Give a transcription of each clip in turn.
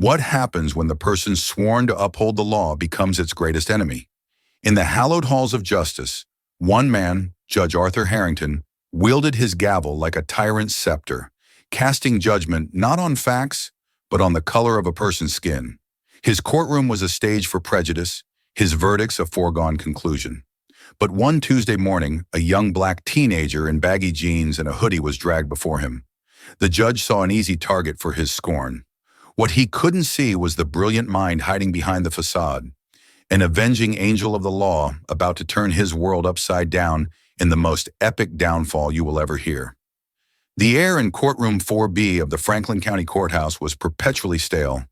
What happens when the person sworn to uphold the law becomes its greatest enemy? In the hallowed halls of justice, one man, Judge Arthur Harrington, wielded his gavel like a tyrant's scepter, casting judgment not on facts, but on the color of a person's skin. His courtroom was a stage for prejudice, his verdicts a foregone conclusion. But one Tuesday morning, a young black teenager in baggy jeans and a hoodie was dragged before him. The judge saw an easy target for his scorn. What he couldn't see was the brilliant mind hiding behind the facade, an avenging angel of the law about to turn his world upside down in the most epic downfall you will ever hear. The air in courtroom 4B of the Franklin County Courthouse was perpetually stale,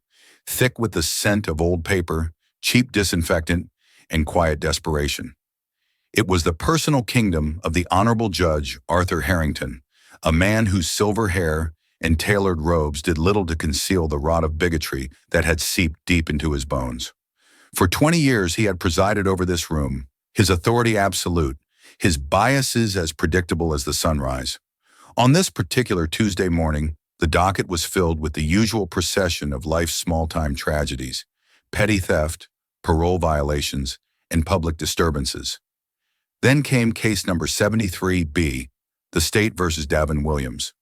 thick with the scent of old paper, cheap disinfectant, and quiet desperation. It was the personal kingdom of the Honorable Judge Arthur Harrington, a man whose silver hair and tailored robes did little to conceal the rot of bigotry that had seeped deep into his bones. For 20 years he had presided over this room, his authority absolute, his biases as predictable as the sunrise. On this particular Tuesday morning, the docket was filled with the usual procession of life's small-time tragedies, petty theft, parole violations, and public disturbances. Then came case number 73B, the state versus Davin Williams.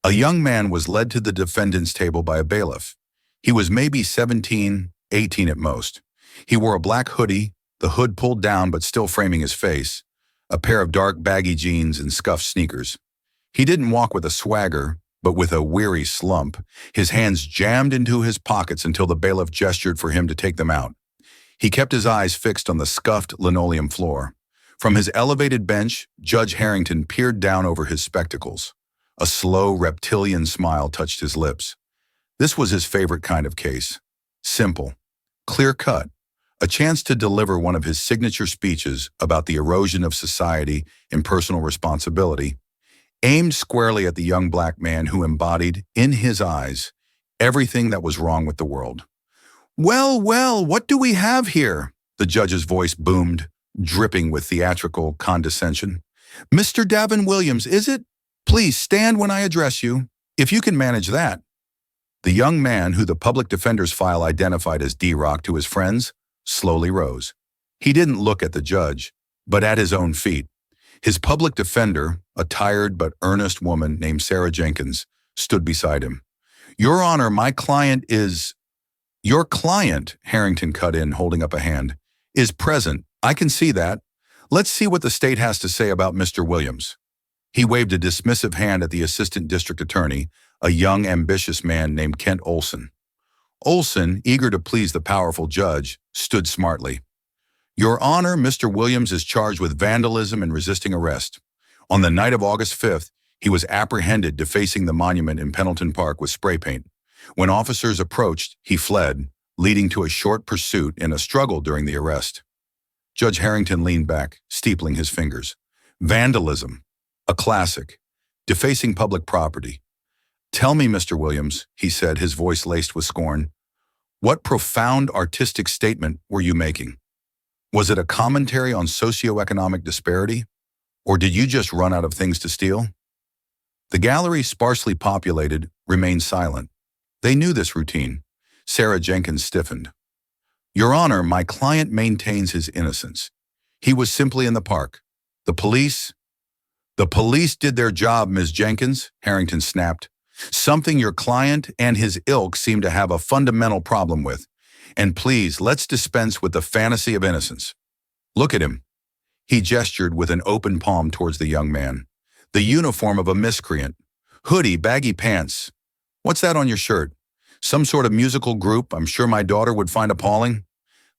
A young man was led to the defendant's table by a bailiff. He was maybe 17, 18 at most. He wore a black hoodie, the hood pulled down but still framing his face, a pair of dark baggy jeans and scuffed sneakers. He didn't walk with a swagger, but with a weary slump, his hands jammed into his pockets until the bailiff gestured for him to take them out. He kept his eyes fixed on the scuffed linoleum floor. From his elevated bench, Judge Harrington peered down over his spectacles. A slow, reptilian smile touched his lips. This was his favorite kind of case. Simple, clear-cut, a chance to deliver one of his signature speeches about the erosion of society and personal responsibility, aimed squarely at the young black man who embodied, in his eyes, everything that was wrong with the world. "Well, well, what do we have here?" The judge's voice boomed, dripping with theatrical condescension. "Mr. Davin Williams, is it? Please stand when I address you, if you can manage that." The young man, who the public defender's file identified as D-Rock to his friends, slowly rose. He didn't look at the judge, but at his own feet. His public defender, a tired but earnest woman named Sarah Jenkins, stood beside him. "Your Honor, my client is—" "Your client," Harrington cut in, holding up a hand, "is present. I can see that. Let's see what the state has to say about Mr. Williams." He waved a dismissive hand at the assistant district attorney, a young, ambitious man named Kent Olson. Olson, eager to please the powerful judge, stood smartly. "Your Honor, Mr. Williams is charged with vandalism and resisting arrest. On the night of August 5th, he was apprehended defacing the monument in Pendleton Park with spray paint. When officers approached, he fled, leading to a short pursuit and a struggle during the arrest." Judge Harrington leaned back, steepling his fingers. "Vandalism. A classic. Defacing public property. Tell me, Mr. Williams," he said, his voice laced with scorn, "what profound artistic statement were you making? Was it a commentary on socioeconomic disparity? Or did you just run out of things to steal?" The gallery, sparsely populated, remained silent. They knew this routine. Sarah Jenkins stiffened. "Your Honor, my client maintains his innocence. He was simply in the park. The police did their job, Ms. Jenkins," Harrington snapped. "Something your client and his ilk seem to have a fundamental problem with. And please, let's dispense with the fantasy of innocence. Look at him." He gestured with an open palm towards the young man. "The uniform of a miscreant. Hoodie, baggy pants. What's that on your shirt? Some sort of musical group I'm sure my daughter would find appalling?"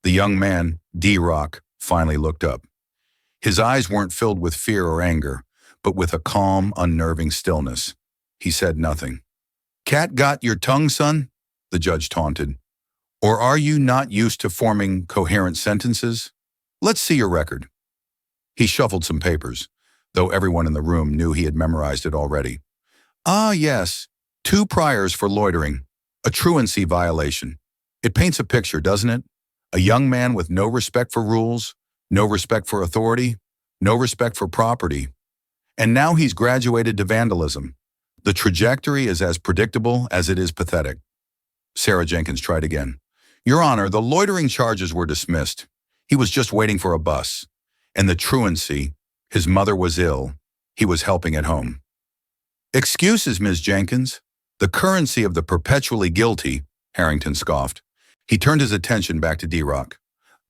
The young man, D-Rock, finally looked up. His eyes weren't filled with fear or anger, but with a calm, unnerving stillness. He said nothing. "Cat got your tongue, son?" the judge taunted. "Or are you not used to forming coherent sentences? Let's see your record." He shuffled some papers, though everyone in the room knew he had memorized it already. "Ah, yes, 2 priors for loitering, a truancy violation. It paints a picture, doesn't it? A young man with no respect for rules, no respect for authority, no respect for property. And now he's graduated to vandalism. The trajectory is as predictable as it is pathetic." Sarah Jenkins tried again. Your Honor, the loitering charges were dismissed. He was just waiting for a bus. And the truancy, his mother was ill. He was helping at home. Excuses, Ms. Jenkins. The currency of the perpetually guilty, Harrington scoffed. He turned his attention back to D-Rock.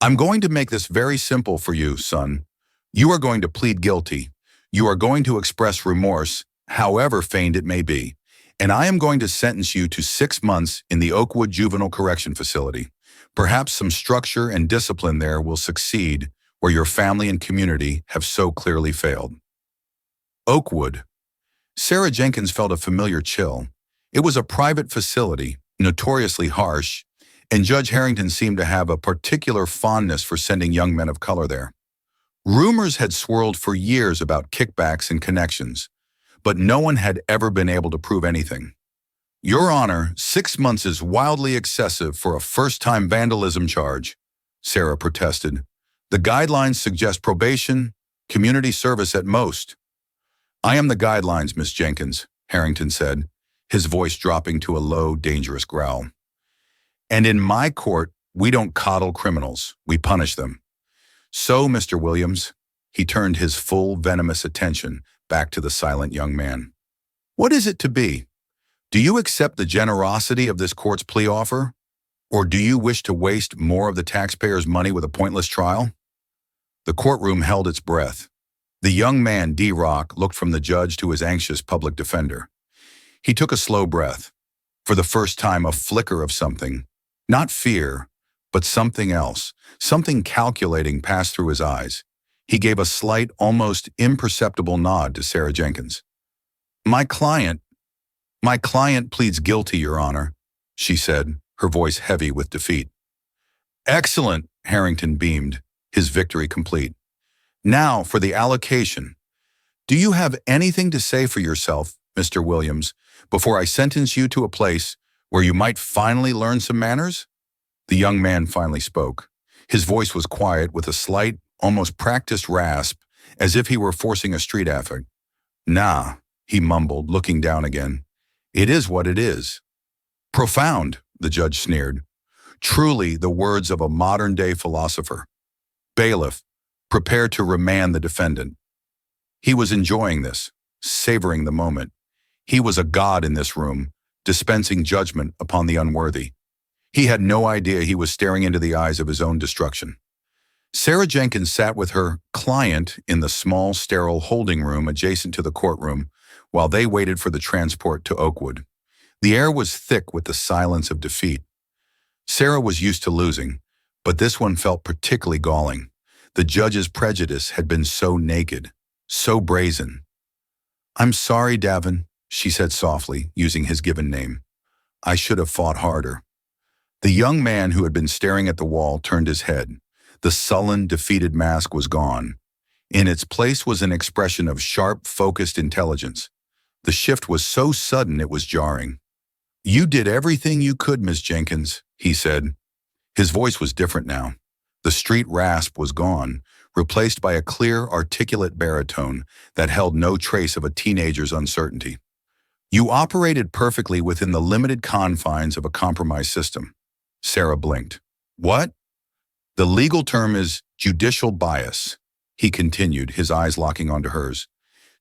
I'm going to make this very simple for you, son. You are going to plead guilty. You are going to express remorse, however feigned it may be. And I am going to sentence you to 6 months in the Oakwood Juvenile Correction Facility. Perhaps some structure and discipline there will succeed where your family and community have so clearly failed. Oakwood. Sarah Jenkins felt a familiar chill. It was a private facility, notoriously harsh, and Judge Harrington seemed to have a particular fondness for sending young men of color there. Rumors had swirled for years about kickbacks and connections, but no one had ever been able to prove anything. Your Honor, 6 months is wildly excessive for a first-time vandalism charge, Sarah protested. The guidelines suggest probation, community service at most. I am the guidelines, Miss Jenkins, Harrington said, his voice dropping to a low, dangerous growl. And in my court, we don't coddle criminals, we punish them. So, Mr. Williams, he turned his full venomous attention back to the silent young man. What is it to be? Do you accept the generosity of this court's plea offer? Or do you wish to waste more of the taxpayers' money with a pointless trial? The courtroom held its breath. The young man, D-Rock, looked from the judge to his anxious public defender. He took a slow breath. For the first time, a flicker of something, not fear, but something else, something calculating passed through his eyes. He gave a slight, almost imperceptible nod to Sarah Jenkins. My client pleads guilty, Your Honor, she said, her voice heavy with defeat. Excellent, Harrington beamed, his victory complete. Now for the allocation. Do you have anything to say for yourself, Mr. Williams, before I sentence you to a place where you might finally learn some manners? The young man finally spoke. His voice was quiet with a slight, almost practiced rasp, as if he were forcing a street affect. Nah, he mumbled, looking down again. It is what it is. Profound, the judge sneered. Truly the words of a modern-day philosopher. Bailiff, prepare to remand the defendant. He was enjoying this, savoring the moment. He was a god in this room, dispensing judgment upon the unworthy. He had no idea he was staring into the eyes of his own destruction. Sarah Jenkins sat with her client in the small, sterile holding room adjacent to the courtroom while they waited for the transport to Oakwood. The air was thick with the silence of defeat. Sarah was used to losing, but this one felt particularly galling. The judge's prejudice had been so naked, so brazen. I'm sorry, Davin, she said softly, using his given name. I should have fought harder. The young man who had been staring at the wall turned his head. The sullen, defeated mask was gone. In its place was an expression of sharp, focused intelligence. The shift was so sudden it was jarring. You did everything you could, Miss Jenkins, he said. His voice was different now. The street rasp was gone, replaced by a clear, articulate baritone that held no trace of a teenager's uncertainty. You operated perfectly within the limited confines of a compromised system. Sarah blinked. What? The legal term is judicial bias, he continued, his eyes locking onto hers.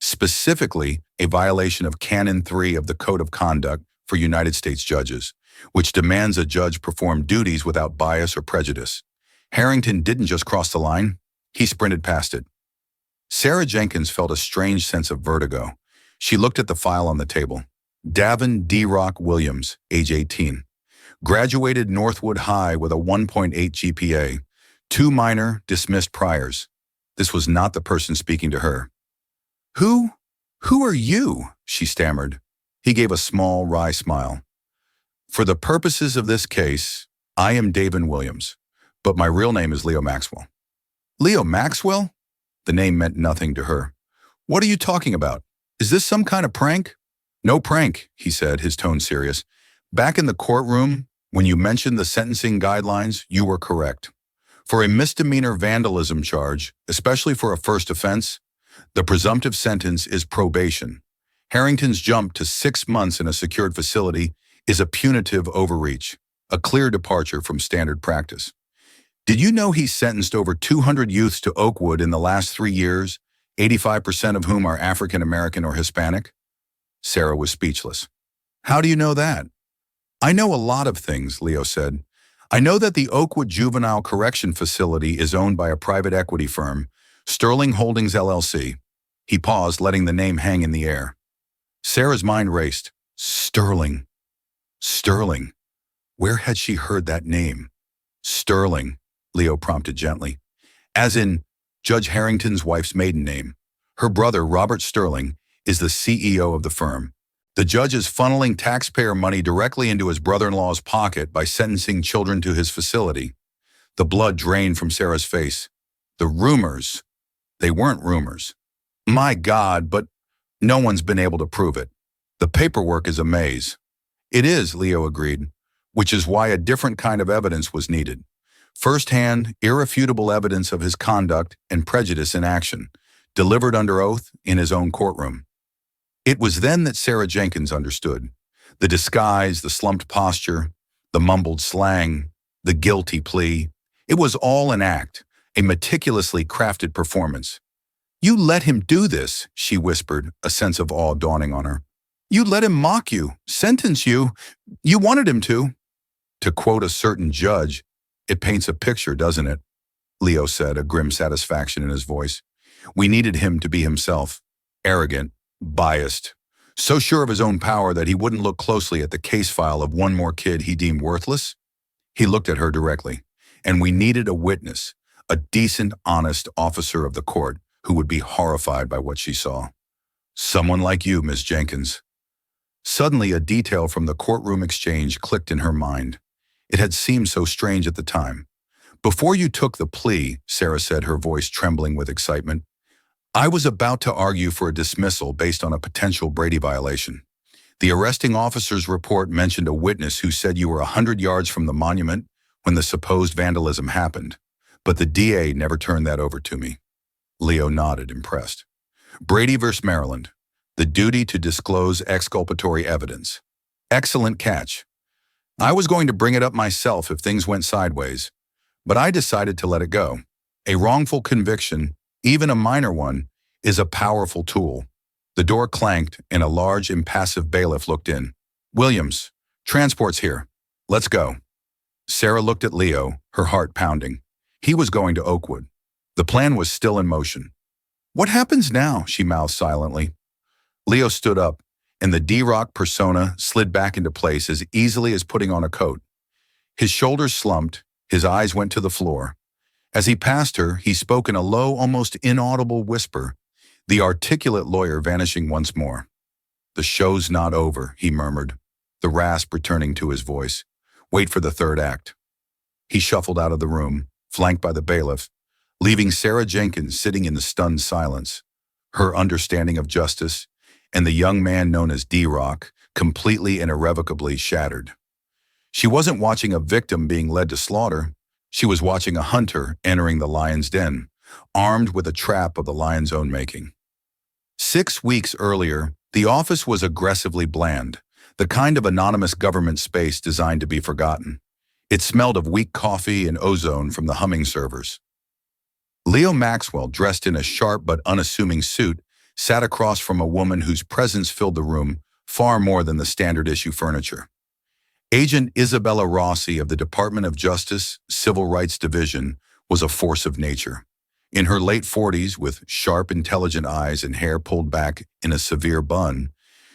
Specifically, a violation of Canon 3 of the Code of Conduct for United States judges, which demands a judge perform duties without bias or prejudice. Harrington didn't just cross the line, he sprinted past it. Sarah Jenkins felt a strange sense of vertigo. She looked at the file on the table. Davin D-Rock Williams, age 18. Graduated Northwood High with a 1.8 GPA. 2 minor, dismissed priors. This was not the person speaking to her. Who are you? She stammered. He gave a small, wry smile. For the purposes of this case, I am Davin Williams, but my real name is Leo Maxwell. Leo Maxwell? The name meant nothing to her. What are you talking about? Is this some kind of prank? No prank, he said, his tone serious. Back in the courtroom, when you mentioned the sentencing guidelines, you were correct. For a misdemeanor vandalism charge, especially for a first offense, the presumptive sentence is probation. Harrington's jump to 6 months in a secured facility is a punitive overreach, a clear departure from standard practice. Did you know he's sentenced over 200 youths to Oakwood in the last 3 years, 85% of whom are African American or Hispanic? Sarah was speechless. How do you know that? I know a lot of things, Leo said. I know that the Oakwood Juvenile Correction Facility is owned by a private equity firm, Sterling Holdings LLC. He paused, letting the name hang in the air. Sarah's mind raced. Sterling. Sterling. Where had she heard that name? Sterling, Leo prompted gently. As in Judge Harrington's wife's maiden name. Her brother, Robert Sterling, is the CEO of the firm. The judge is funneling taxpayer money directly into his brother-in-law's pocket by sentencing children to his facility. The blood drained from Sarah's face. The rumors. They weren't rumors. My God, but no one's been able to prove it. The paperwork is a maze. It is, Leo agreed, which is why a different kind of evidence was needed. First-hand, irrefutable evidence of his conduct and prejudice in action, delivered under oath in his own courtroom. It was then that Sarah Jenkins understood. The disguise, the slumped posture, the mumbled slang, the guilty plea. It was all an act, a meticulously crafted performance. You let him do this, she whispered, a sense of awe dawning on her. You let him mock you, sentence you. You wanted him to. To quote a certain judge, it paints a picture, doesn't it? Leo said, a grim satisfaction in his voice. We needed him to be himself, arrogant, biased, so sure of his own power that he wouldn't look closely at the case file of one more kid he deemed worthless. He looked at her directly, and we needed a witness, a decent, honest officer of the court who would be horrified by what she saw. Someone like you, Miss Jenkins. Suddenly, a detail from the courtroom exchange clicked in her mind. It had seemed so strange at the time. Before you took the plea, Sarah said, her voice trembling with excitement, I was about to argue for a dismissal based on a potential Brady violation. The arresting officer's report mentioned a witness who said you were 100 yards from the monument when the supposed vandalism happened, but the DA never turned that over to me. Leo nodded, impressed. Brady versus Maryland. The duty to disclose exculpatory evidence. Excellent catch. I was going to bring it up myself if things went sideways, but I decided to let it go. A wrongful conviction, even a minor one, is a powerful tool. The door clanked and a large, impassive bailiff looked in. Williams, transport's here. Let's go. Sarah looked at Leo, her heart pounding. He was going to Oakwood. The plan was still in motion. What happens now? She mouthed silently. Leo stood up, and the D-Rock persona slid back into place as easily as putting on a coat. His shoulders slumped, his eyes went to the floor. As he passed her, he spoke in a low, almost inaudible whisper, the articulate lawyer vanishing once more. The show's not over, he murmured, the rasp returning to his voice. Wait for the third act. He shuffled out of the room, flanked by the bailiff, leaving Sarah Jenkins sitting in the stunned silence, her understanding of justice, and the young man known as D-Rock completely and irrevocably shattered. She wasn't watching a victim being led to slaughter. She was watching a hunter entering the lion's den, armed with a trap of the lion's own making. 6 weeks earlier, the office was aggressively bland, the kind of anonymous government space designed to be forgotten. It smelled of weak coffee and ozone from the humming servers. Leo Maxwell, dressed in a sharp but unassuming suit, sat across from a woman whose presence filled the room far more than the standard-issue furniture. Agent Isabella Rossi of the Department of Justice, Civil Rights Division, was a force of nature. In her late 40s, with sharp, intelligent eyes and hair pulled back in a severe bun,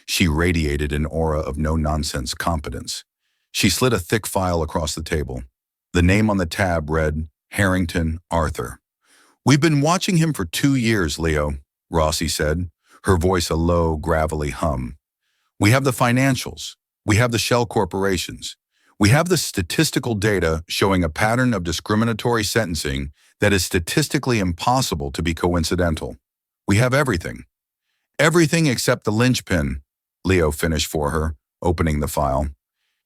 she radiated an aura of no-nonsense competence. She slid a thick file across the table. The name on the tab read, Harrington Arthur. We've been watching him for 2 years, Leo, Rossi said, her voice a low, gravelly hum. We have the financials. We have the shell corporations. We have the statistical data showing a pattern of discriminatory sentencing that is statistically impossible to be coincidental. We have everything. Everything except the linchpin, Leo finished for her, opening the file.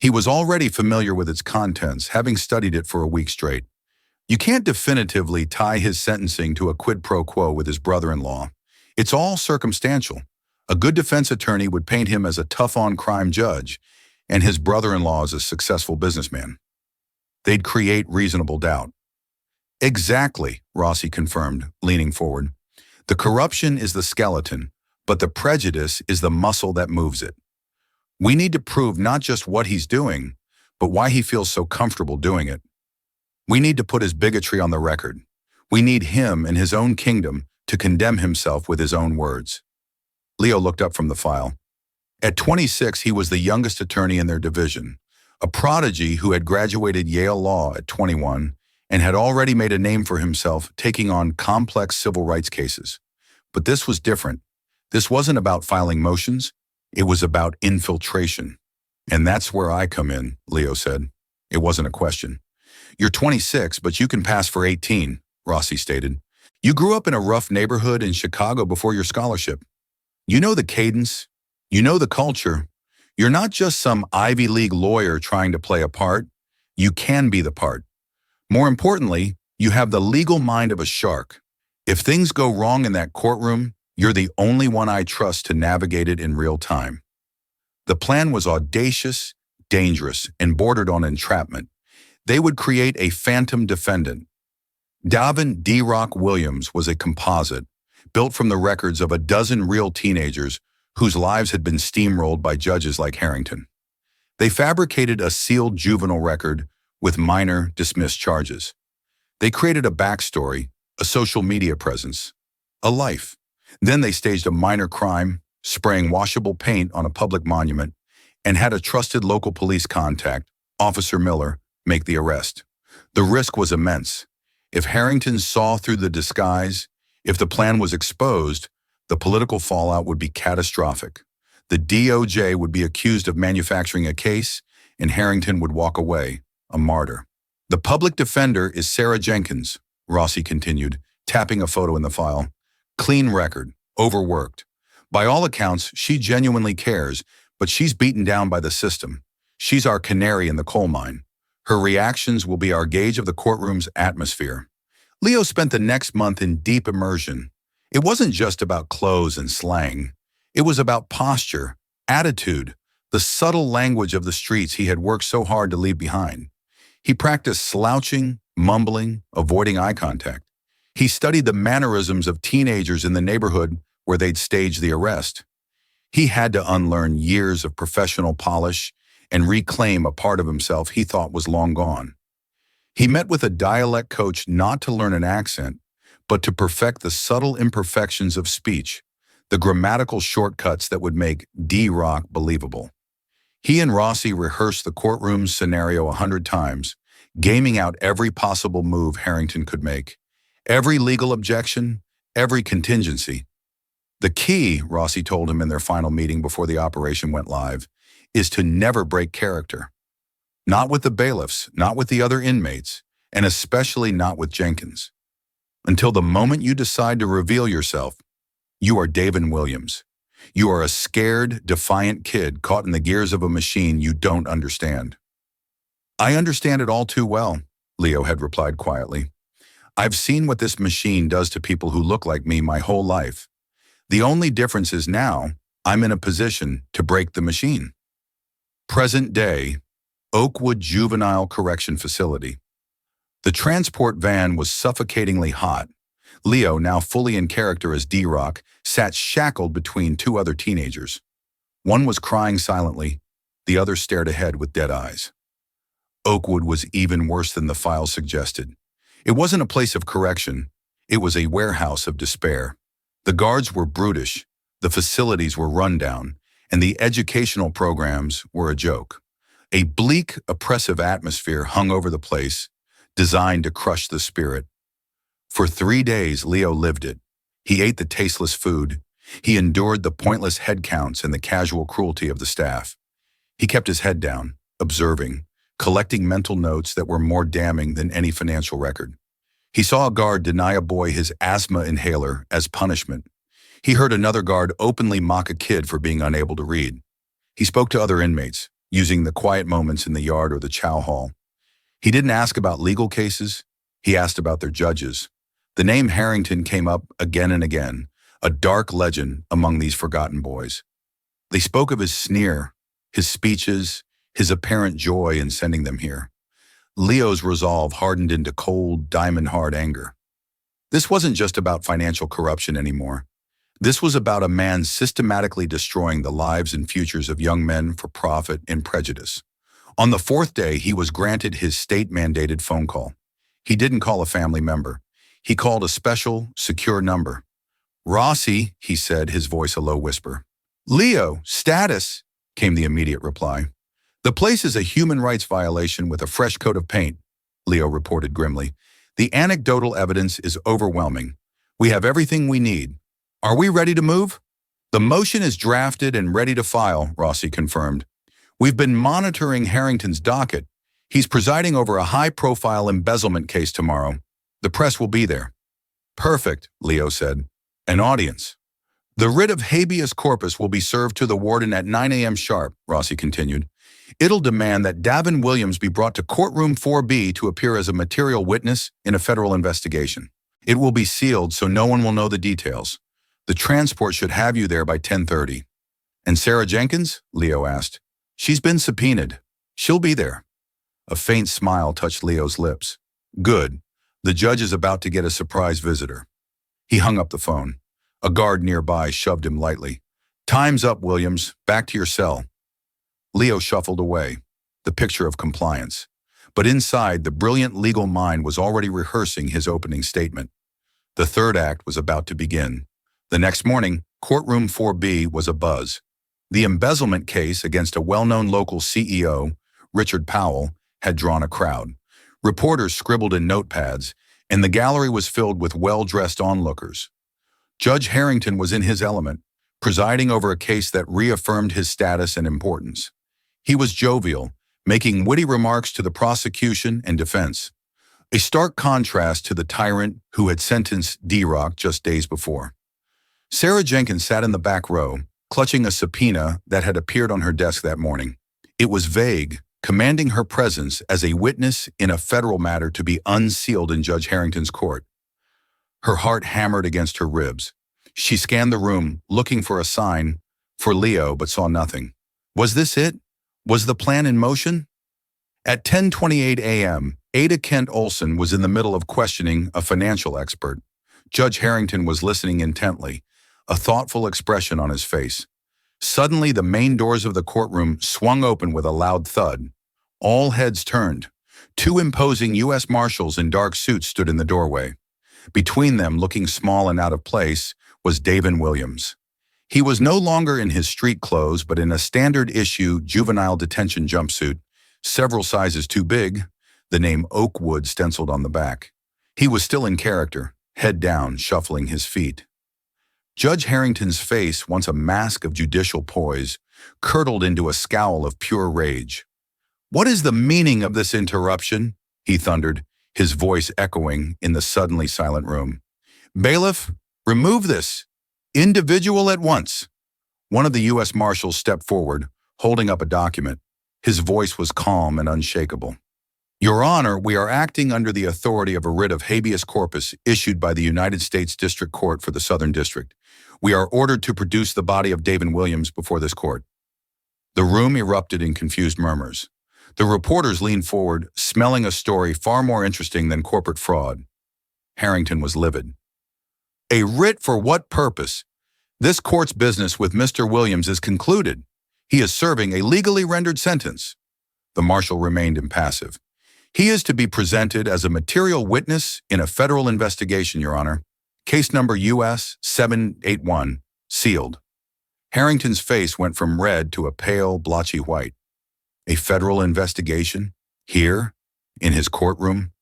He was already familiar with its contents, having studied it for a week straight. You can't definitively tie his sentencing to a quid pro quo with his brother-in-law. It's all circumstantial. A good defense attorney would paint him as a tough-on-crime judge, and his brother-in-law is a successful businessman. They'd create reasonable doubt. Exactly, Rossi confirmed, leaning forward. The corruption is the skeleton, but the prejudice is the muscle that moves it. We need to prove not just what he's doing, but why he feels so comfortable doing it. We need to put his bigotry on the record. We need him in his own kingdom to condemn himself with his own words. Leo looked up from the file. At 26, he was the youngest attorney in their division, a prodigy who had graduated Yale Law at 21 and had already made a name for himself taking on complex civil rights cases. But this was different. This wasn't about filing motions. It was about infiltration. And that's where I come in, Leo said. It wasn't a question. You're 26, but you can pass for 18, Rossi stated. You grew up in a rough neighborhood in Chicago before your scholarship. You know the cadence. You know the culture. You're not just some Ivy League lawyer trying to play a part. You can be the part. More importantly, you have the legal mind of a shark. If things go wrong in that courtroom, you're the only one I trust to navigate it in real time. The plan was audacious, dangerous, and bordered on entrapment. They would create a phantom defendant. Davin D. Rock Williams was a composite, built from the records of a dozen real teenagers whose lives had been steamrolled by judges like Harrington. They fabricated a sealed juvenile record with minor dismissed charges. They created a backstory, a social media presence, a life. Then they staged a minor crime, spraying washable paint on a public monument, and had a trusted local police contact, Officer Miller, make the arrest. The risk was immense. If Harrington saw through the disguise, if the plan was exposed, the political fallout would be catastrophic. The DOJ would be accused of manufacturing a case, and Harrington would walk away, a martyr. The public defender is Sarah Jenkins, Rossi continued, tapping a photo in the file. Clean record, overworked. By all accounts, she genuinely cares, but she's beaten down by the system. She's our canary in the coal mine. Her reactions will be our gauge of the courtroom's atmosphere. Leo spent the next month in deep immersion. It wasn't just about clothes and slang. It was about posture, attitude, the subtle language of the streets he had worked so hard to leave behind. He practiced slouching, mumbling, avoiding eye contact. He studied the mannerisms of teenagers in the neighborhood where they'd staged the arrest. He had to unlearn years of professional polish and reclaim a part of himself he thought was long gone. He met with a dialect coach not to learn an accent, but to perfect the subtle imperfections of speech, the grammatical shortcuts that would make D-Rock believable. He and Rossi rehearsed the courtroom scenario 100 times, gaming out every possible move Harrington could make, every legal objection, every contingency. The key, Rossi told him in their final meeting before the operation went live, is to never break character. Not with the bailiffs, not with the other inmates, and especially not with Jenkins. Until the moment you decide to reveal yourself, you are Davin Williams. You are a scared, defiant kid caught in the gears of a machine you don't understand. I understand it all too well, Leo had replied quietly. I've seen what this machine does to people who look like me my whole life. The only difference is now I'm in a position to break the machine. Present day, Oakwood Juvenile Correction Facility. The transport van was suffocatingly hot. Leo, now fully in character as D-Rock, sat shackled between two other teenagers. One was crying silently, the other stared ahead with dead eyes. Oakwood was even worse than the file suggested. It wasn't a place of correction, it was a warehouse of despair. The guards were brutish, the facilities were run down, and the educational programs were a joke. A bleak, oppressive atmosphere hung over the place, designed to crush the spirit. For 3 days, Leo lived it. He ate the tasteless food. He endured the pointless head counts and the casual cruelty of the staff. He kept his head down, observing, collecting mental notes that were more damning than any financial record. He saw a guard deny a boy his asthma inhaler as punishment. He heard another guard openly mock a kid for being unable to read. He spoke to other inmates, using the quiet moments in the yard or the chow hall. He didn't ask about legal cases. He asked about their judges. The name Harrington came up again and again, a dark legend among these forgotten boys. They spoke of his sneer, his speeches, his apparent joy in sending them here. Leo's resolve hardened into cold, diamond-hard anger. This wasn't just about financial corruption anymore. This was about a man systematically destroying the lives and futures of young men for profit and prejudice. On the fourth day, he was granted his state-mandated phone call. He didn't call a family member. He called a special, secure number. "Rossi," he said, his voice a low whisper. "Leo, status," came the immediate reply. "The place is a human rights violation with a fresh coat of paint," Leo reported grimly. "The anecdotal evidence is overwhelming. We have everything we need. Are we ready to move?" "The motion is drafted and ready to file," Rossi confirmed. "We've been monitoring Harrington's docket. He's presiding over a high-profile embezzlement case tomorrow. The press will be there." "Perfect," Leo said. "An audience." "The writ of habeas corpus will be served to the warden at 9 a.m. sharp," Rossi continued. "It'll demand that Davin Williams be brought to courtroom 4B to appear as a material witness in a federal investigation. It will be sealed so no one will know the details. The transport should have you there by 10:30. "And Sarah Jenkins?" Leo asked. "She's been subpoenaed. She'll be there." A faint smile touched Leo's lips. "Good. The judge is about to get a surprise visitor." He hung up the phone. A guard nearby shoved him lightly. "Time's up, Williams. Back to your cell." Leo shuffled away, the picture of compliance. But inside, the brilliant legal mind was already rehearsing his opening statement. The third act was about to begin. The next morning, courtroom 4B was abuzz. The embezzlement case against a well-known local CEO, Richard Powell, had drawn a crowd. Reporters scribbled in notepads, and the gallery was filled with well-dressed onlookers. Judge Harrington was in his element, presiding over a case that reaffirmed his status and importance. He was jovial, making witty remarks to the prosecution and defense, a stark contrast to the tyrant who had sentenced D-Rock just days before. Sarah Jenkins sat in the back row, clutching a subpoena that had appeared on her desk that morning. It was vague, commanding her presence as a witness in a federal matter to be unsealed in Judge Harrington's court. Her heart hammered against her ribs. She scanned the room, looking for a sign for Leo, but saw nothing. Was this it? Was the plan in motion? At 10:28 a.m., Ada Kent Olson was in the middle of questioning a financial expert. Judge Harrington was listening intently, a thoughtful expression on his face. Suddenly, the main doors of the courtroom swung open with a loud thud. All heads turned. Two imposing U.S. Marshals in dark suits stood in the doorway. Between them, looking small and out of place, was Davin Williams. He was no longer in his street clothes, but in a standard-issue juvenile detention jumpsuit, several sizes too big, the name Oakwood stenciled on the back. He was still in character, head down, shuffling his feet. Judge Harrington's face, once a mask of judicial poise, curdled into a scowl of pure rage. "What is the meaning of this interruption?" he thundered, his voice echoing in the suddenly silent room. "Bailiff, remove this individual at once." One of the U.S. Marshals stepped forward, holding up a document. His voice was calm and unshakable. "Your Honor, we are acting under the authority of a writ of habeas corpus issued by the United States District Court for the Southern District. We are ordered to produce the body of Davin Williams before this court." The room erupted in confused murmurs. The reporters leaned forward, smelling a story far more interesting than corporate fraud. Harrington was livid. "A writ for what purpose? This court's business with Mr. Williams is concluded. He is serving a legally rendered sentence." The marshal remained impassive. "He is to be presented as a material witness in a federal investigation, Your Honor. Case number US 781, sealed." Harrington's face went from red to a pale, blotchy white. A federal investigation? Here? In his courtroom?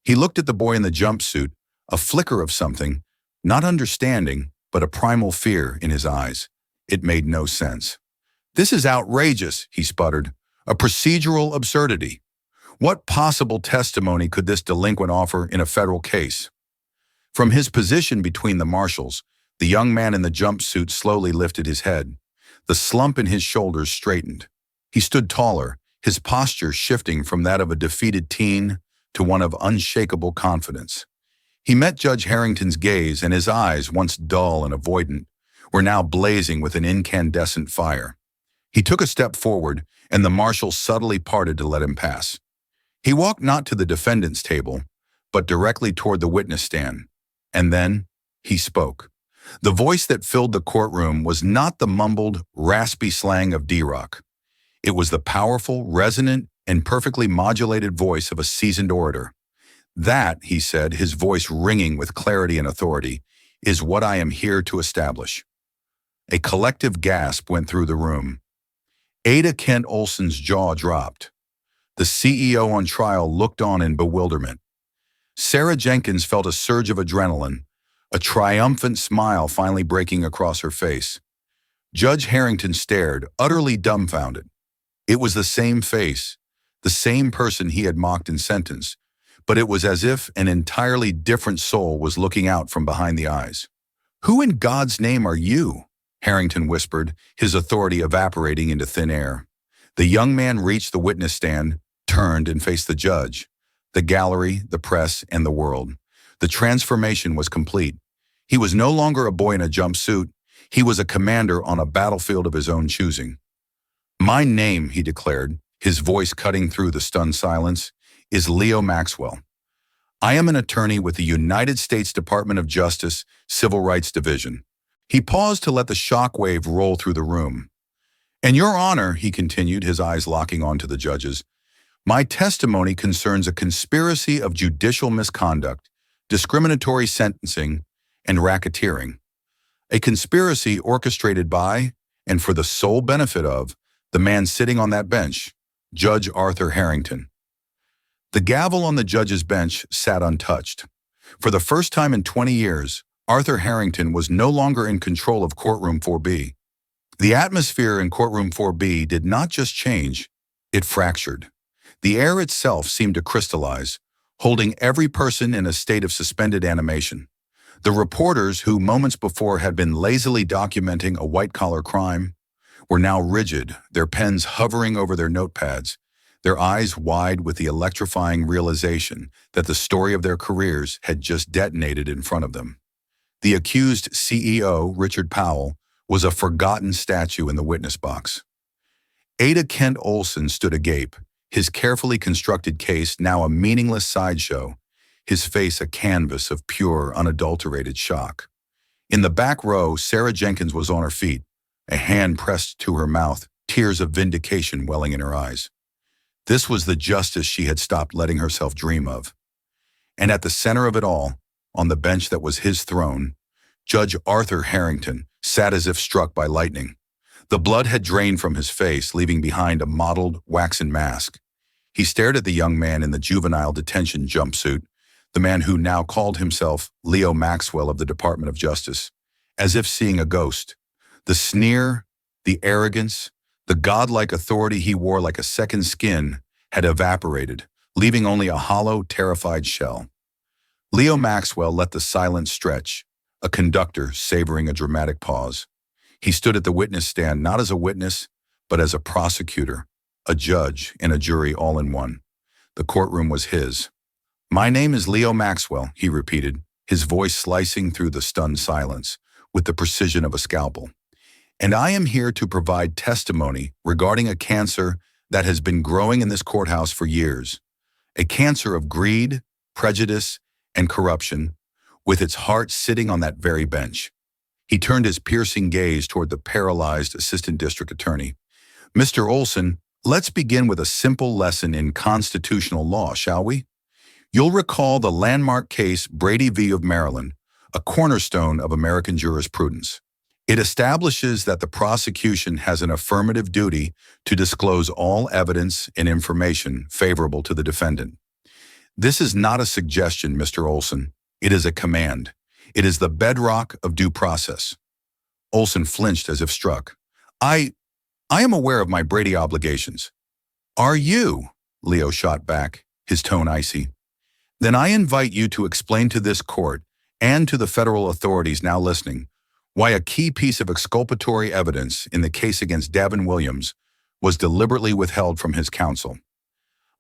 He looked at the boy in the jumpsuit, a flicker of something, not understanding, but a primal fear in his eyes. It made no sense. "This is outrageous," he sputtered. "A procedural absurdity. What possible testimony could this delinquent offer in a federal case?" From his position between the marshals, the young man in the jumpsuit slowly lifted his head. The slump in his shoulders straightened. He stood taller, his posture shifting from that of a defeated teen to one of unshakable confidence. He met Judge Harrington's gaze, and his eyes, once dull and avoidant, were now blazing with an incandescent fire. He took a step forward, and the marshal subtly parted to let him pass. He walked not to the defendant's table, but directly toward the witness stand. And then he spoke. The voice that filled the courtroom was not the mumbled, raspy slang of D-Rock. It was the powerful, resonant, and perfectly modulated voice of a seasoned orator. That, he said, his voice ringing with clarity and authority, is what I am here to establish. A collective gasp went through the room. Ada Kent Olson's jaw dropped. The CEO on trial looked on in bewilderment. Sarah Jenkins felt a surge of adrenaline, a triumphant smile finally breaking across her face. Judge Harrington stared, utterly dumbfounded. It was the same face, the same person he had mocked and sentenced, but it was as if an entirely different soul was looking out from behind the eyes. "Who in God's name are you?" Harrington whispered, his authority evaporating into thin air. The young man reached the witness stand, turned and faced the judge, the gallery, the press, and the world. The transformation was complete. He was no longer a boy in a jumpsuit. He was a commander on a battlefield of his own choosing. "My name," he declared, his voice cutting through the stunned silence, "is Leo Maxwell. I am an attorney with the United States Department of Justice, Civil Rights Division." He paused to let the shockwave roll through the room. "And Your Honor," he continued, his eyes locking onto the judge's, "my testimony concerns a conspiracy of judicial misconduct, discriminatory sentencing, and racketeering. A conspiracy orchestrated by, and for the sole benefit of, the man sitting on that bench, Judge Arthur Harrington." The gavel on the judge's bench sat untouched. For the first time in 20 years, Arthur Harrington was no longer in control of courtroom 4B. The atmosphere in courtroom 4B did not just change, it fractured. The air itself seemed to crystallize, holding every person in a state of suspended animation. The reporters who moments before had been lazily documenting a white-collar crime were now rigid, their pens hovering over their notepads, their eyes wide with the electrifying realization that the story of their careers had just detonated in front of them. The accused CEO, Richard Powell, was a forgotten statue in the witness box. Ada Kent Olson stood agape, his carefully constructed case now a meaningless sideshow, his face a canvas of pure, unadulterated shock. In the back row, Sarah Jenkins was on her feet, a hand pressed to her mouth, tears of vindication welling in her eyes. This was the justice she had stopped letting herself dream of. And at the center of it all, on the bench that was his throne, Judge Arthur Harrington sat as if struck by lightning. The blood had drained from his face, leaving behind a mottled, waxen mask. He stared at the young man in the juvenile detention jumpsuit, the man who now called himself Leo Maxwell of the Department of Justice, as if seeing a ghost. The sneer, the arrogance, the godlike authority he wore like a second skin had evaporated, leaving only a hollow, terrified shell. Leo Maxwell let the silence stretch, a conductor savoring a dramatic pause. He stood at the witness stand not as a witness, but as a prosecutor, a judge, and a jury all in one. The courtroom was his. "My name is Leo Maxwell," he repeated, his voice slicing through the stunned silence with the precision of a scalpel. "And I am here to provide testimony regarding a cancer that has been growing in this courthouse for years. A cancer of greed, prejudice, and corruption, with its heart sitting on that very bench." He turned his piercing gaze toward the paralyzed assistant district attorney. "Mr. Olson, let's begin with a simple lesson in constitutional law, shall we? You'll recall the landmark case Brady v. of Maryland, a cornerstone of American jurisprudence. It establishes that the prosecution has an affirmative duty to disclose all evidence and information favorable to the defendant. This is not a suggestion, Mr. Olson. It is a command. It is the bedrock of due process." Olson flinched as if struck. I am aware of my Brady obligations." "Are you?" Leo shot back, his tone icy. "Then I invite you to explain to this court and to the federal authorities now listening why a key piece of exculpatory evidence in the case against Davin Williams was deliberately withheld from his counsel.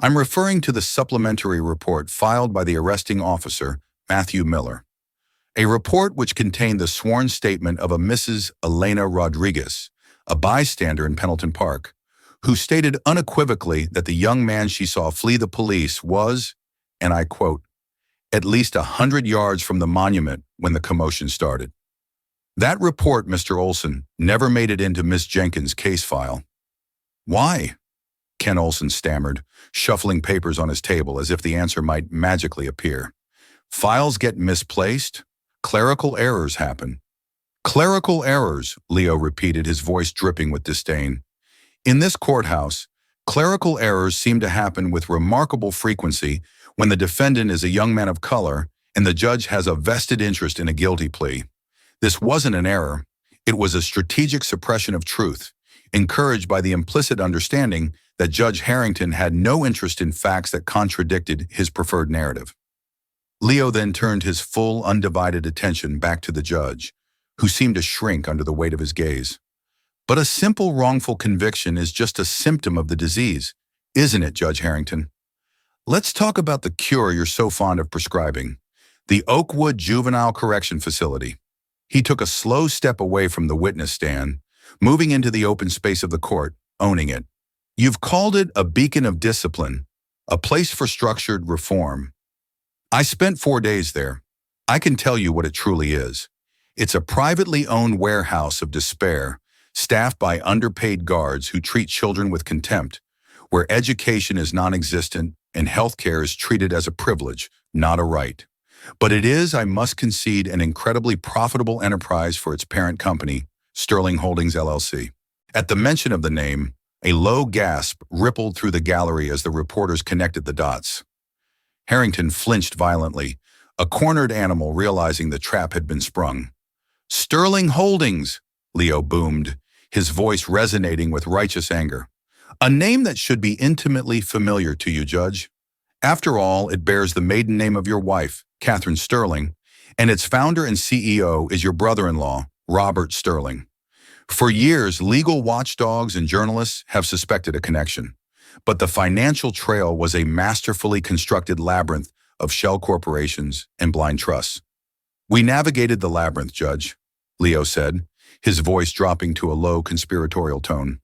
I'm referring to the supplementary report filed by the arresting officer, Matthew Miller, a report which contained the sworn statement of a Mrs. Elena Rodriguez, a bystander in Pendleton Park, who stated unequivocally that the young man she saw flee the police was, and I quote, at least 100 yards from the monument when the commotion started. That report, Mr. Olson, never made it into Miss Jenkins' case file. Why? Ken Olson stammered, shuffling papers on his table as if the answer might magically appear. Files get misplaced. Clerical errors happen. Clerical errors, Leo repeated, his voice dripping with disdain. In this courthouse, clerical errors seem to happen with remarkable frequency when the defendant is a young man of color and the judge has a vested interest in a guilty plea. This wasn't an error. It was a strategic suppression of truth, encouraged by the implicit understanding that Judge Harrington had no interest in facts that contradicted his preferred narrative. Leo then turned his full, undivided attention back to the judge, who seemed to shrink under the weight of his gaze. But a simple wrongful conviction is just a symptom of the disease, isn't it, Judge Harrington? Let's talk about the cure you're so fond of prescribing, the Oakwood Juvenile Correction Facility. He took a slow step away from the witness stand, moving into the open space of the court, owning it. You've called it a beacon of discipline, a place for structured reform. I spent 4 days there. I can tell you what it truly is. It's a privately owned warehouse of despair, staffed by underpaid guards who treat children with contempt, where education is non-existent and healthcare is treated as a privilege, not a right. But it is, I must concede, an incredibly profitable enterprise for its parent company, Sterling Holdings, LLC. At the mention of the name, a low gasp rippled through the gallery as the reporters connected the dots. Harrington flinched violently, a cornered animal realizing the trap had been sprung. Sterling Holdings, Leo boomed, his voice resonating with righteous anger. A name that should be intimately familiar to you, Judge. After all, it bears the maiden name of your wife, Catherine Sterling, and its founder and CEO is your brother-in-law, Robert Sterling. For years, legal watchdogs and journalists have suspected a connection, but the financial trail was a masterfully constructed labyrinth of shell corporations and blind trusts. We navigated the labyrinth, Judge, Leo said, his voice dropping to a low conspiratorial tone.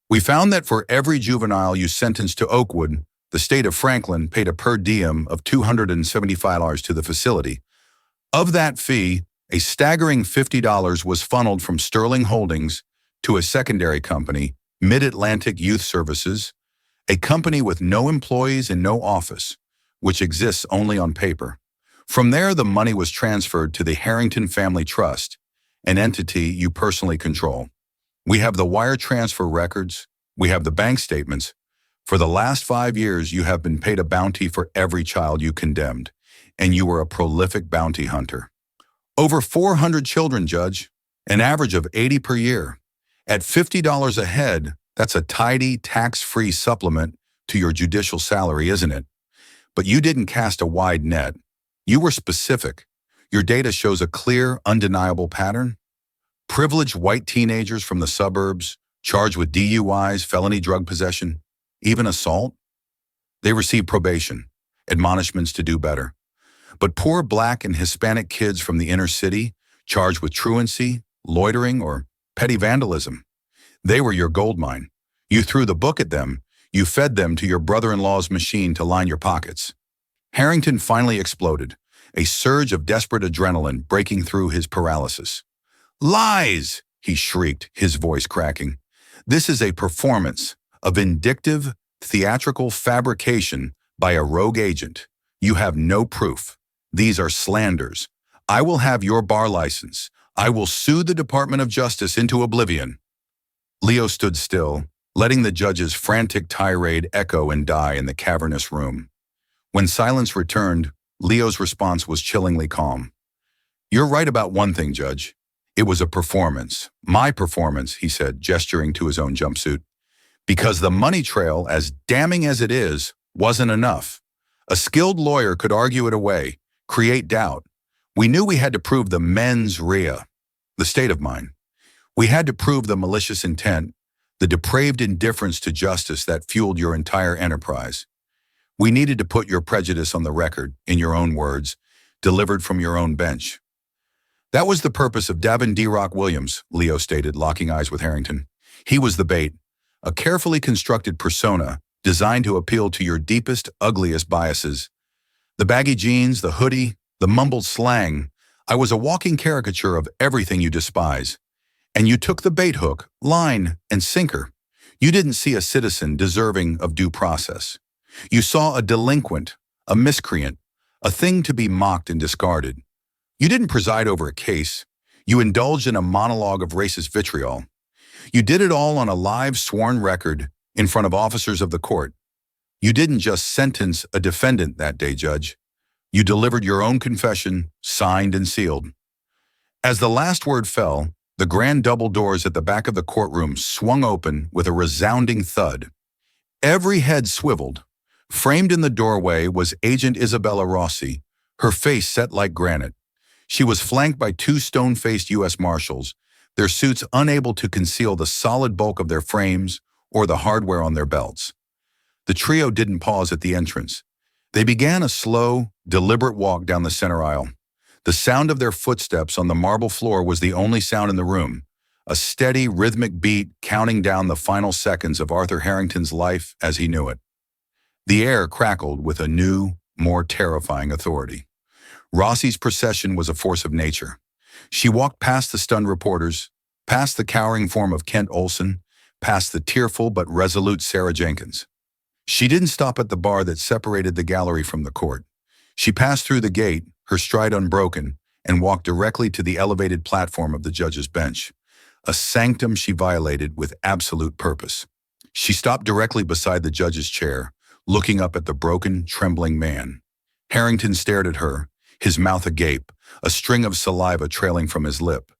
We found that for every juvenile you sentenced to Oakwood, the state of Franklin paid a per diem of $275 to the facility. Of that fee, a staggering $50 was funneled from Sterling Holdings to a secondary company, Mid-Atlantic Youth Services, a company with no employees and no office, which exists only on paper. From there, the money was transferred to the Harrington Family Trust, an entity you personally control. We have the wire transfer records. We have the bank statements. For the last 5 years, you have been paid a bounty for every child you condemned, and you were a prolific bounty hunter. Over 400 children, Judge, an average of 80 per year. At $50 a head, that's a tidy, tax-free supplement to your judicial salary, isn't it? But you didn't cast a wide net. You were specific. Your data shows a clear, undeniable pattern. Privileged white teenagers from the suburbs, charged with DUIs, felony drug possession, even assault. They receive probation, admonishments to do better. But poor Black and Hispanic kids from the inner city, charged with truancy, loitering, or petty vandalism, they were your goldmine. You threw the book at them. You fed them to your brother-in-law's machine to line your pockets. Harrington finally exploded, a surge of desperate adrenaline breaking through his paralysis. Lies, he shrieked, his voice cracking. This is a performance, a vindictive, theatrical fabrication by a rogue agent. You have no proof. These are slanders. I will have your bar license. I will sue the Department of Justice into oblivion. Leo stood still, letting the judge's frantic tirade echo and die in the cavernous room. When silence returned, Leo's response was chillingly calm. You're right about one thing, Judge. It was a performance. My performance, he said, gesturing to his own jumpsuit. Because the money trail, as damning as it is, wasn't enough. A skilled lawyer could argue it away, create doubt. We knew we had to prove the mens rea, the state of mind. We had to prove the malicious intent, the depraved indifference to justice that fueled your entire enterprise. We needed to put your prejudice on the record, in your own words, delivered from your own bench. That was the purpose of Davin D. Rock Williams, Leo stated, locking eyes with Harrington. He was the bait, a carefully constructed persona designed to appeal to your deepest, ugliest biases. The baggy jeans, the hoodie, the mumbled slang. I was a walking caricature of everything you despise. And you took the bait hook, line, and sinker. You didn't see a citizen deserving of due process. You saw a delinquent, a miscreant, a thing to be mocked and discarded. You didn't preside over a case. You indulged in a monologue of racist vitriol. You did it all on a live sworn record in front of officers of the court. You didn't just sentence a defendant that day, Judge. You delivered your own confession, signed and sealed. As the last word fell, the grand double doors at the back of the courtroom swung open with a resounding thud. Every head swiveled. Framed in the doorway was Agent Isabella Rossi, her face set like granite. She was flanked by two stone-faced U.S. Marshals, their suits unable to conceal the solid bulk of their frames or the hardware on their belts. The trio didn't pause at the entrance. They began a slow, deliberate walk down the center aisle. The sound of their footsteps on the marble floor was the only sound in the room, a steady, rhythmic beat counting down the final seconds of Arthur Harrington's life as he knew it. The air crackled with a new, more terrifying authority. Rossi's procession was a force of nature. She walked past the stunned reporters, past the cowering form of Kent Olson, past the tearful but resolute Sarah Jenkins. She didn't stop at the bar that separated the gallery from the court. She passed through the gate, her stride unbroken, and walked directly to the elevated platform of the judge's bench, a sanctum she violated with absolute purpose. She stopped directly beside the judge's chair, looking up at the broken, trembling man. Harrington stared at her, his mouth agape, a string of saliva trailing from his lip.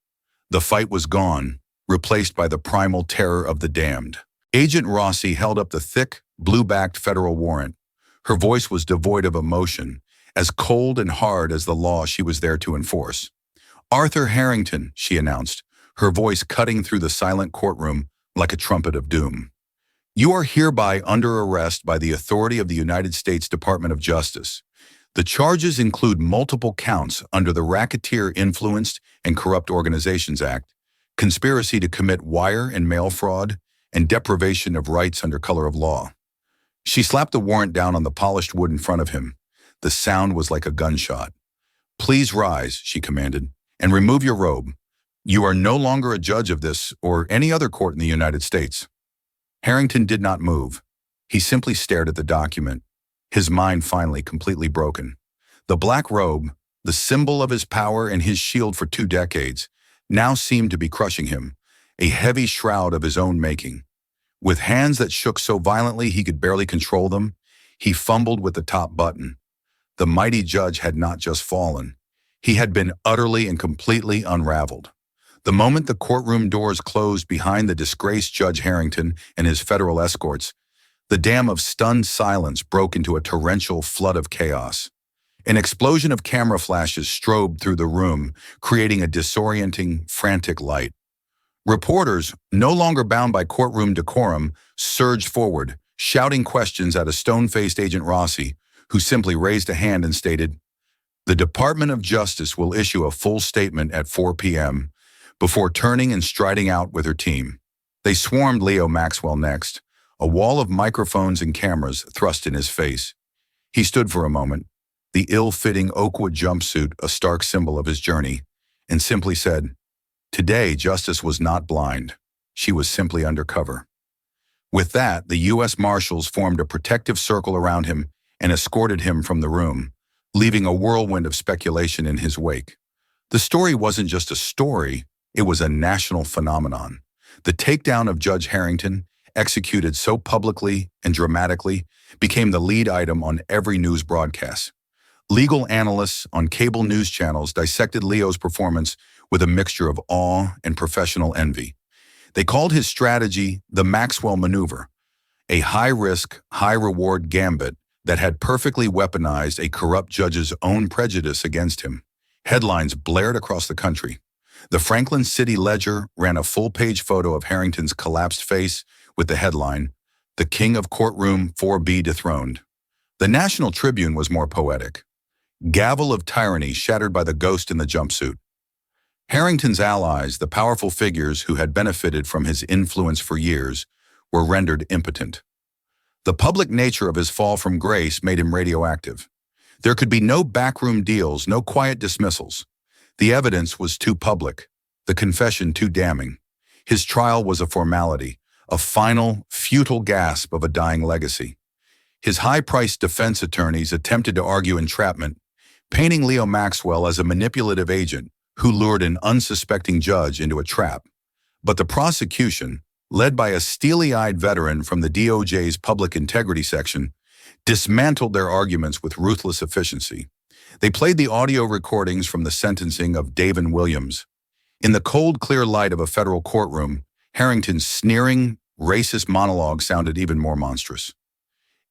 The fight was gone, replaced by the primal terror of the damned. Agent Rossi held up the thick, blue-backed federal warrant. Her voice was devoid of emotion, as cold and hard as the law she was there to enforce. "Arthur Harrington," she announced, her voice cutting through the silent courtroom like a trumpet of doom. "You are hereby under arrest by the authority of the United States Department of Justice. The charges include multiple counts under the Racketeer Influenced and Corrupt Organizations Act, conspiracy to commit wire and mail fraud, and deprivation of rights under color of law." She slapped the warrant down on the polished wood in front of him. The sound was like a gunshot. "Please rise," she commanded, "and remove your robe. You are no longer a judge of this or any other court in the United States." Harrington did not move. He simply stared at the document, his mind finally completely broken. The black robe, the symbol of his power and his shield for 2 decades, now seemed to be crushing him, a heavy shroud of his own making. With hands that shook so violently he could barely control them, he fumbled with the top button. The mighty judge had not just fallen. He had been utterly and completely unraveled. The moment the courtroom doors closed behind the disgraced Judge Harrington and his federal escorts, the dam of stunned silence broke into a torrential flood of chaos. An explosion of camera flashes strobed through the room, creating a disorienting, frantic light. Reporters, no longer bound by courtroom decorum, surged forward, shouting questions at a stone-faced Agent Rossi, who simply raised a hand and stated, "The Department of Justice will issue a full statement at 4 p.m., before turning and striding out with her team." They swarmed Leo Maxwell next, a wall of microphones and cameras thrust in his face. He stood for a moment, the ill-fitting oakwood jumpsuit a stark symbol of his journey, and simply said, "Today, justice was not blind. She was simply undercover." With that, the U.S. Marshals formed a protective circle around him and escorted him from the room, leaving a whirlwind of speculation in his wake. The story wasn't just a story, it was a national phenomenon. The takedown of Judge Harrington, executed so publicly and dramatically, became the lead item on every news broadcast. Legal analysts on cable news channels dissected Leo's performance with a mixture of awe and professional envy. They called his strategy the Maxwell Maneuver, a high-risk, high-reward gambit that had perfectly weaponized a corrupt judge's own prejudice against him. Headlines blared across the country. The Franklin City Ledger ran a full-page photo of Harrington's collapsed face with the headline, "The King of Courtroom 4B Dethroned." The National Tribune was more poetic. "Gavel of tyranny shattered by the ghost in the jumpsuit." Harrington's allies, the powerful figures who had benefited from his influence for years, were rendered impotent. The public nature of his fall from grace made him radioactive. There could be no backroom deals, no quiet dismissals. The evidence was too public, the confession too damning. His trial was a formality, a final, futile gasp of a dying legacy. His high-priced defense attorneys attempted to argue entrapment, painting Leo Maxwell as a manipulative agent who lured an unsuspecting judge into a trap. But the prosecution, led by a steely-eyed veteran from the DOJ's Public Integrity Section, dismantled their arguments with ruthless efficiency. They played the audio recordings from the sentencing of Davin Williams. In the cold, clear light of a federal courtroom, Harrington's sneering, racist monologue sounded even more monstrous.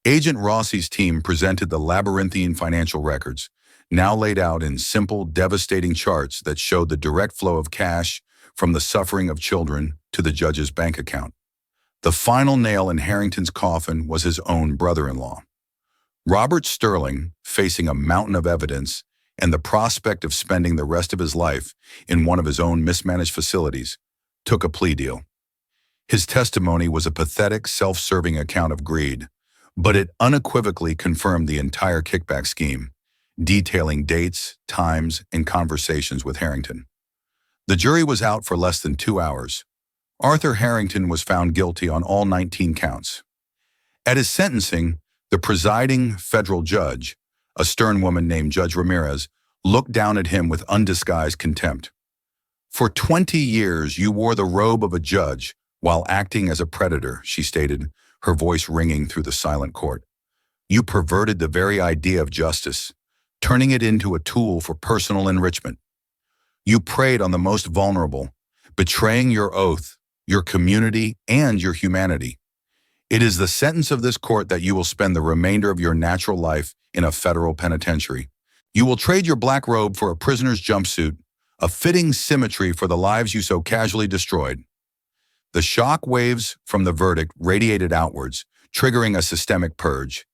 Agent Rossi's team presented the labyrinthine financial records, now laid out in simple, devastating charts that showed the direct flow of cash from the suffering of children to the judge's bank account. The final nail in Harrington's coffin was his own brother-in-law. Robert Sterling, facing a mountain of evidence and the prospect of spending the rest of his life in one of his own mismanaged facilities, took a plea deal. His testimony was a pathetic, self-serving account of greed, but it unequivocally confirmed the entire kickback scheme, detailing dates, times, and conversations with Harrington. The jury was out for less than 2 hours. Arthur Harrington was found guilty on all 19 counts. At his sentencing, the presiding federal judge, a stern woman named Judge Ramirez, looked down at him with undisguised contempt. "For 20 years, you wore the robe of a judge while acting as a predator," she stated, her voice ringing through the silent court. "You perverted the very idea of justice, turning it into a tool for personal enrichment. You preyed on the most vulnerable, betraying your oath, your community, and your humanity. It is the sentence of this court that you will spend the remainder of your natural life in a federal penitentiary. You will trade your black robe for a prisoner's jumpsuit, a fitting symmetry for the lives you so casually destroyed." The shock waves from the verdict radiated outwards, triggering a systemic purge.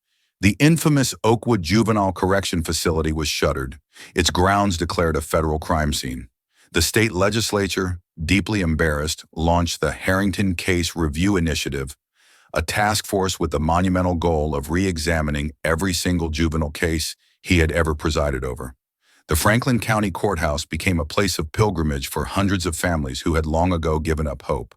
The infamous Oakwood Juvenile Correction Facility was shuttered, its grounds declared a federal crime scene. The state legislature, deeply embarrassed, launched the Harrington Case Review Initiative, a task force with the monumental goal of re-examining every single juvenile case he had ever presided over. The Franklin County Courthouse became a place of pilgrimage for hundreds of families who had long ago given up hope.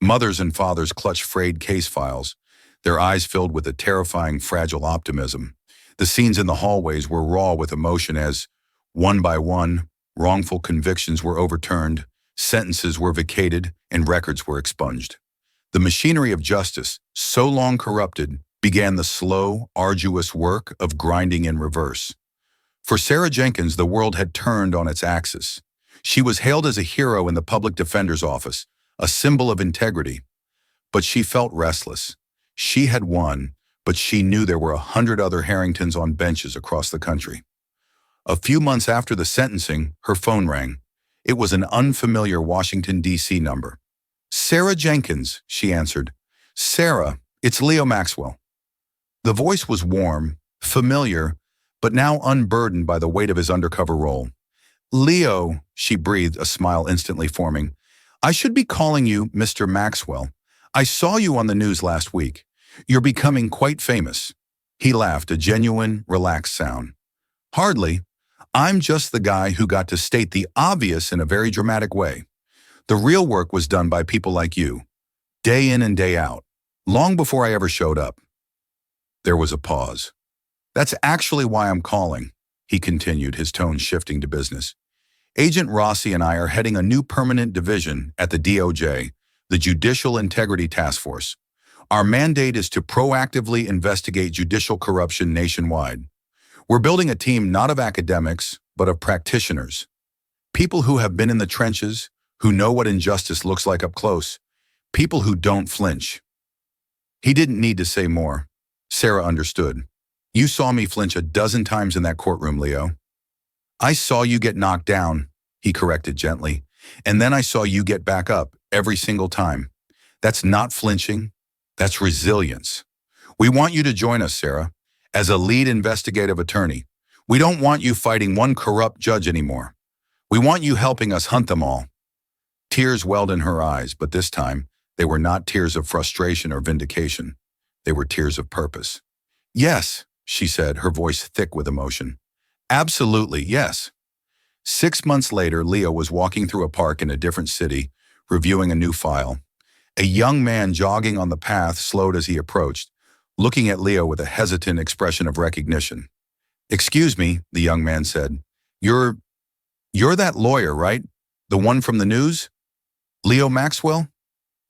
Mothers and fathers clutched frayed case files, their eyes filled with a terrifying, fragile optimism. The scenes in the hallways were raw with emotion as, one by one, wrongful convictions were overturned, sentences were vacated, and records were expunged. The machinery of justice, so long corrupted, began the slow, arduous work of grinding in reverse. For Sarah Jenkins, the world had turned on its axis. She was hailed as a hero in the public defender's office, a symbol of integrity. But she felt restless. She had won, but she knew there were 100 other Harringtons on benches across the country. A few months after the sentencing, her phone rang. It was an unfamiliar Washington, D.C. number. "Sarah Jenkins," she answered. "Sarah, it's Leo Maxwell." The voice was warm, familiar, but now unburdened by the weight of his undercover role. "Leo," she breathed, a smile instantly forming. "I should be calling you Mr. Maxwell. I saw you on the news last week. You're becoming quite famous." He laughed, a genuine, relaxed sound. "Hardly. I'm just the guy who got to state the obvious in a very dramatic way. The real work was done by people like you, day in and day out, long before I ever showed up." There was a pause. "That's actually why I'm calling," he continued, his tone shifting to business. "Agent Rossi and I are heading a new permanent division at the DOJ, the Judicial Integrity Task Force. Our mandate is to proactively investigate judicial corruption nationwide. We're building a team not of academics, but of practitioners. People who have been in the trenches, who know what injustice looks like up close, people who don't flinch." He didn't need to say more. Sarah understood. "You saw me flinch a dozen times in that courtroom, Leo." "I saw you get knocked down," he corrected gently, "and then I saw you get back up every single time. That's not flinching, that's resilience. We want you to join us, Sarah, as a lead investigative attorney. We don't want you fighting one corrupt judge anymore. We want you helping us hunt them all." Tears welled in her eyes, but this time, they were not tears of frustration or vindication. They were tears of purpose. "Yes," she said, her voice thick with emotion. "Absolutely, yes." 6 months later, Leo was walking through a park in a different city, reviewing a new file. A young man jogging on the path slowed as he approached, looking at Leo with a hesitant expression of recognition. "Excuse me," the young man said. You're that lawyer, right? The one from the news? Leo Maxwell?"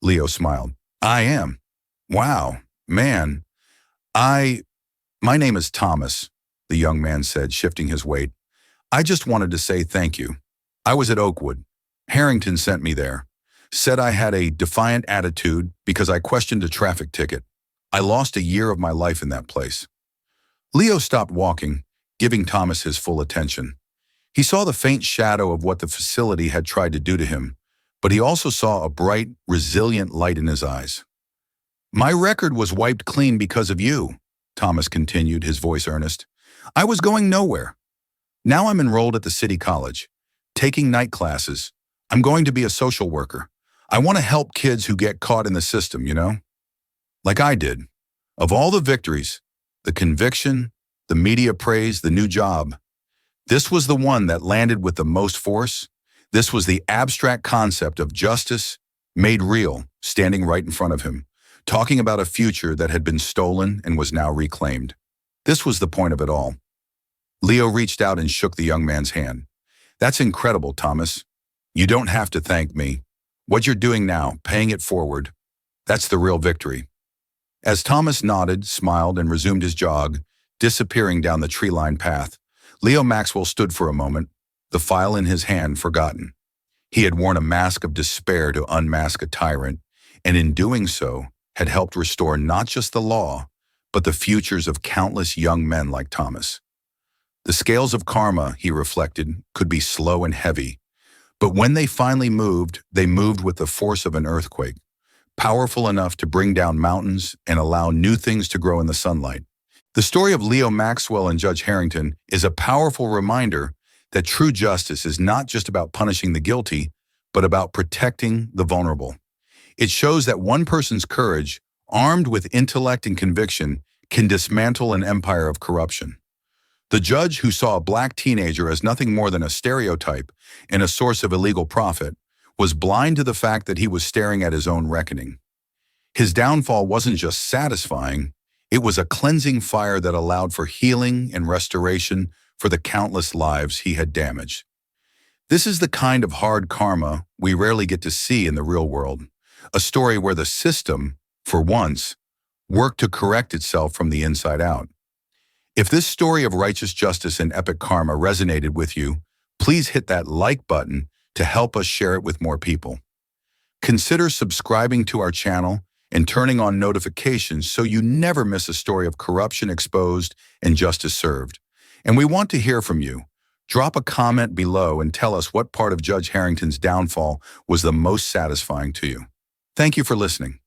Leo smiled. "I am." "Wow, man. I My name is Thomas," the young man said, shifting his weight. "I just wanted to say thank you. I was at Oakwood. Harrington sent me there. Said I had a defiant attitude because I questioned a traffic ticket. I lost a year of my life in that place." Leo stopped walking, giving Thomas his full attention. He saw the faint shadow of what the facility had tried to do to him, but he also saw a bright, resilient light in his eyes. "My record was wiped clean because of you," Thomas continued, his voice earnest. "I was going nowhere. Now I'm enrolled at the city college, taking night classes. I'm going to be a social worker. I want to help kids who get caught in the system, like I did. Of all the victories, the conviction, the media praise, the new job, this was the one that landed with the most force. This was the abstract concept of justice made real, standing right in front of him, talking about a future that had been stolen and was now reclaimed. This was the point of it all." Leo reached out and shook the young man's hand. "That's incredible, Thomas. You don't have to thank me. What you're doing now, paying it forward, that's the real victory." As Thomas nodded, smiled, and resumed his jog, disappearing down the tree-lined path, Leo Maxwell stood for a moment, the file in his hand forgotten. He had worn a mask of despair to unmask a tyrant, and in doing so, had helped restore not just the law, but the futures of countless young men like Thomas. The scales of karma, he reflected, could be slow and heavy, but when they finally moved, they moved with the force of an earthquake, powerful enough to bring down mountains and allow new things to grow in the sunlight. The story of Leo Maxwell and Judge Harrington is a powerful reminder that true justice is not just about punishing the guilty, but about protecting the vulnerable. It shows that one person's courage, armed with intellect and conviction, can dismantle an empire of corruption. The judge, who saw a black teenager as nothing more than a stereotype and a source of illegal profit, was blind to the fact that he was staring at his own reckoning. His downfall wasn't just satisfying, it was a cleansing fire that allowed for healing and restoration for the countless lives he had damaged. This is the kind of hard karma we rarely get to see in the real world, a story where the system, for once, worked to correct itself from the inside out. If this story of righteous justice and epic karma resonated with you, please hit that like button to help us share it with more people. Consider subscribing to our channel and turning on notifications so you never miss a story of corruption exposed and justice served. And we want to hear from you. Drop a comment below and tell us what part of Judge Harrington's downfall was the most satisfying to you. Thank you for listening.